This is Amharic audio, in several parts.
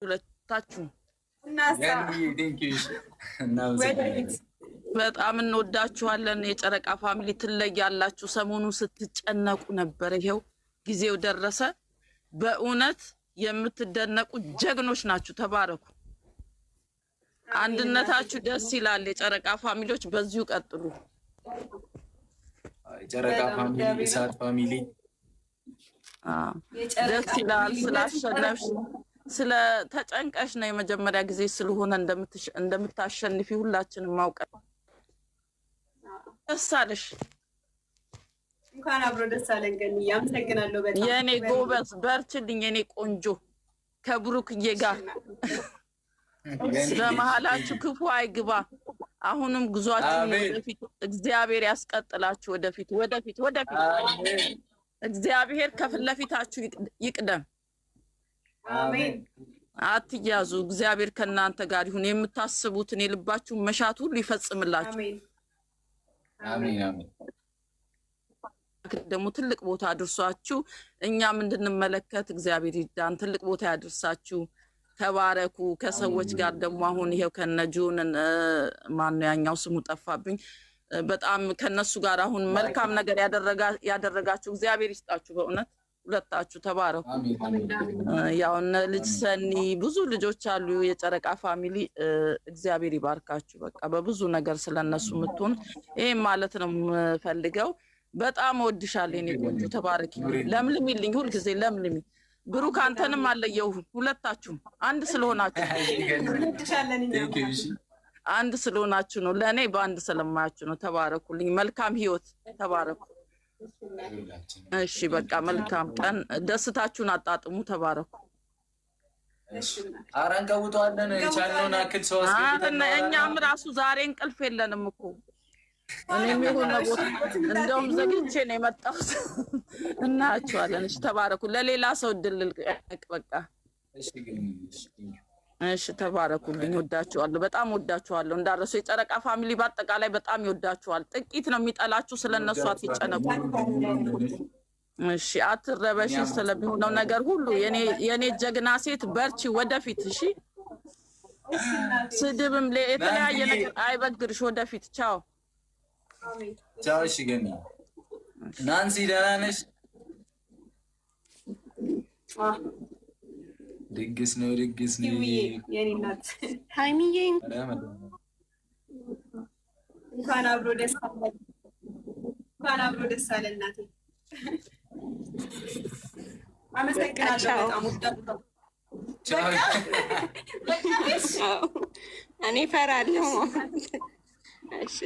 ሁለታችሁ በጣም እንወዳችኋለን። የጨረቃ ፋሚሊ ትለያላችሁ። ሰሞኑ ስትጨነቁ ነበር። ይሄው ጊዜው ደረሰ። በእውነት የምትደነቁ ጀግኖች ናችሁ። ተባረኩ። አንድነታችሁ ደስ ይላል። የጨረቃ ፋሚሊዎች በዚሁ ቀጥሉ። የጨረቃ ፋሚሊ፣ የእሳት ፋሚሊ ደስ ይላል። ስላሸነፍሽ ስለ ተጨንቀሽ ነው የመጀመሪያ ጊዜ ስለሆነ እንደምታሸንፊ ሁላችንም ማውቀን ደስ አለሽ። እንኳን አብሮ ደስ አለን። ገንዬ አመሰግናለሁ በጣም የኔ ጎበዝ፣ በርችልኝ የኔ ቆንጆ። ከብሩክዬ ጋር በመሃላችሁ ክፉ አይግባ። አሁንም ጉዟችሁን ወደፊት እግዚአብሔር ያስቀጥላችሁ። ወደፊት እግዚአብሔር ከፊት ለፊታችሁ ይቅደም። አሜን። አትያዙ። እግዚአብሔር ከእናንተ ጋር ይሁን። የምታስቡትን የልባችሁን መሻት ሁሉ ይፈጽምላችሁ። አሜን። ደግሞ ትልቅ ቦታ አድርሷችሁ እኛም እንድንመለከት እግዚአብሔር ይዳን። ትልቅ ቦታ ያድርሳችሁ። ተባረኩ። ከሰዎች ጋር ደግሞ አሁን ይሄው ከነጁን ማነው ያኛው ስሙ ጠፋብኝ። በጣም ከነሱ ጋር አሁን መልካም ነገር ያደረጋችሁ እግዚአብሔር ይስጣችሁ። በእውነት ሁለታችሁ ተባረኩ። ያው እነ ልጅ ሰኒ ብዙ ልጆች አሉ። የጨረቃ ፋሚሊ እግዚአብሔር ይባርካችሁ። በቃ በብዙ ነገር ስለነሱ የምትሆኑ ይሄን ማለት ነው የምፈልገው። በጣም ወድሻለሁ የኔ ቆንጆ። ተባረኪ። ለምልሚልኝ፣ ሁልጊዜ ለምልሚ። ብሩክ አንተንም አለየው። ሁለታችሁም አንድ ስለሆናችሁ ነው። ለእኔ በአንድ ስለማያችሁ ነው። ተባረኩልኝ። መልካም ህይወት። ተባረኩ። እሺ በቃ መልካም ቀን። ደስታችሁን አጣጥሙ። ተባረኩ። አረን ቀውጧለን። የቻልነውን አክል ሰው አስገብተን እኛም ራሱ ዛሬ እንቅልፍ የለንም እኮ። እኔም የሆነ ቦታ እንደውም ዘግቼ ነው የመጣሁት። እናያችኋለን። እሺ ተባረኩ። ለሌላ ሰው እድል ልቀቅ። በቃ እሺ ተባረኩልኝ። ወዳችኋለሁ፣ በጣም ወዳችኋለሁ። እንዳረሱ የጨረቃ ፋሚሊ በአጠቃላይ በጣም ይወዳችኋል። ጥቂት ነው የሚጠላችሁ። ስለነሱ አትጨነቁ። እሺ አትረበሽ ስለሚሆነው ነገር ሁሉ። የኔ ጀግና ሴት በርቺ፣ ወደፊት። እሺ ስድብም የተለያየ ነገር አይበግርሽ። ወደፊት። ቻው ቻው። እሺ ገኒ ናንሲ ደህና ነሽ? ድግስ ነው የኔ እናት ሃይሚዬ እንኳን አብሮ ደስ አለ እናቴ። አመሰግናለሁ በጣም እኔ እፈራለሁ። እሺ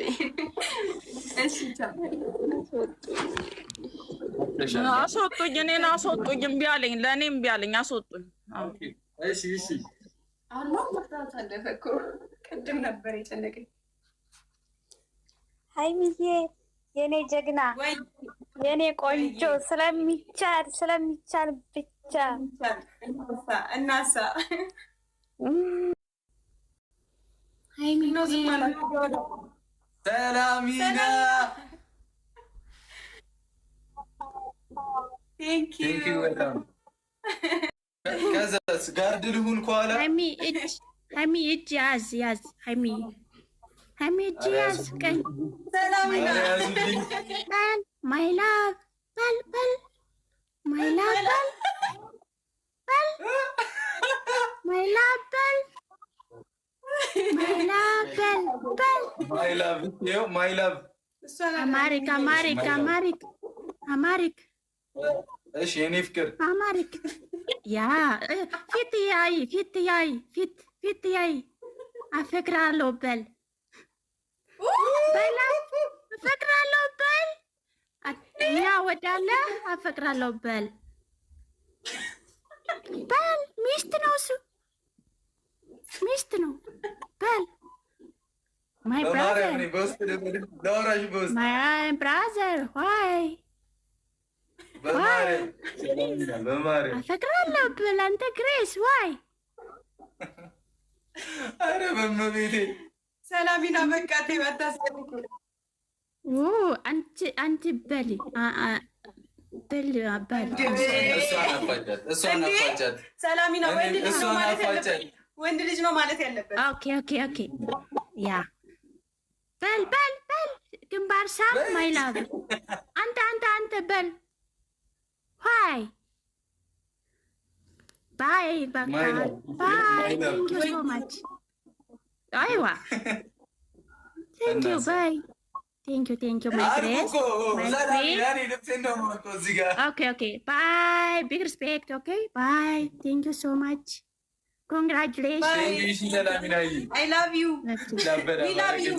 አስወጡኝ፣ እኔን አስወጡኝ። እምቢ አለኝ፣ ለእኔ እምቢ አለኝ። አስወጡኝ። እሺ አሁን ማጣጣት አለፈ እኮ። ቅድም ነበር የጨነቀኝ። ሃይሚዬ የኔ ጀግና፣ የኔ ቆንጆ፣ ስለሚቻል ብቻ እናሳ ሃይሚ ነው ዝማላ ሰላሚና ቴንክ ዩ በጣም ከዛስ ጋርድ ልሁን ከኋላ ሃይሚ እጅ ያዝ ሃይሚ እጅ ያዝ። ቀኝ ሰላሚና ማይ ላቭ በል ማይ ላቭ በል ማይ ላቭ በል ማይ ላቭ አማሪክ እሺ የኔ ፍቅር አማሪክ ያ ፊት ያይ አፈቅራለሁ በል አፈቅራለሁ በል ያ ወዳለ አፈቅራለሁ በል ሚስት ነው እሱ ሚስት ነው በል ማይ ብራዘር ዋይ አፈቅራለሁ ብል አንተ ግሬስ ዋይ አረ በመቤቴ ሰላሚና በቃቴ ባታስፈልጉ አንቺ በሊ በል በል እሷን አፋጫት። ሰላሚና ወንድ ልጅ ነው ማለት ያለበት። ኦኬ ያ በል ግንባር ሳም ማይ ላቭ አንተ በል ዋይ ባይ በቃ ባይ ቴንክ ዩ ሶ ማች አይዋ ቴንክ ዩ ባይ ቴንክ ዩ ማይ ፍሬንድ ኦኬ ባይ ቢግ ሪስፔክት ኦኬ ባይ ቴንክ ዩ ሶ ማች ኮንግራቹሌሽን አይ ላቭ ዩ ዊ ላቭ ዩ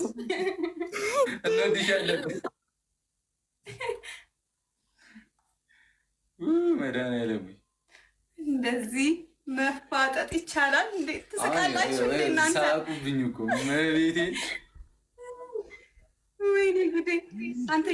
እንደዚህ መፋጠጥ ይቻላል? እንዴት ትስቃላችሁ? እናንተ ሳቁብኝ እኮ መቤቴ። ወይኔ ጉዴ አንተ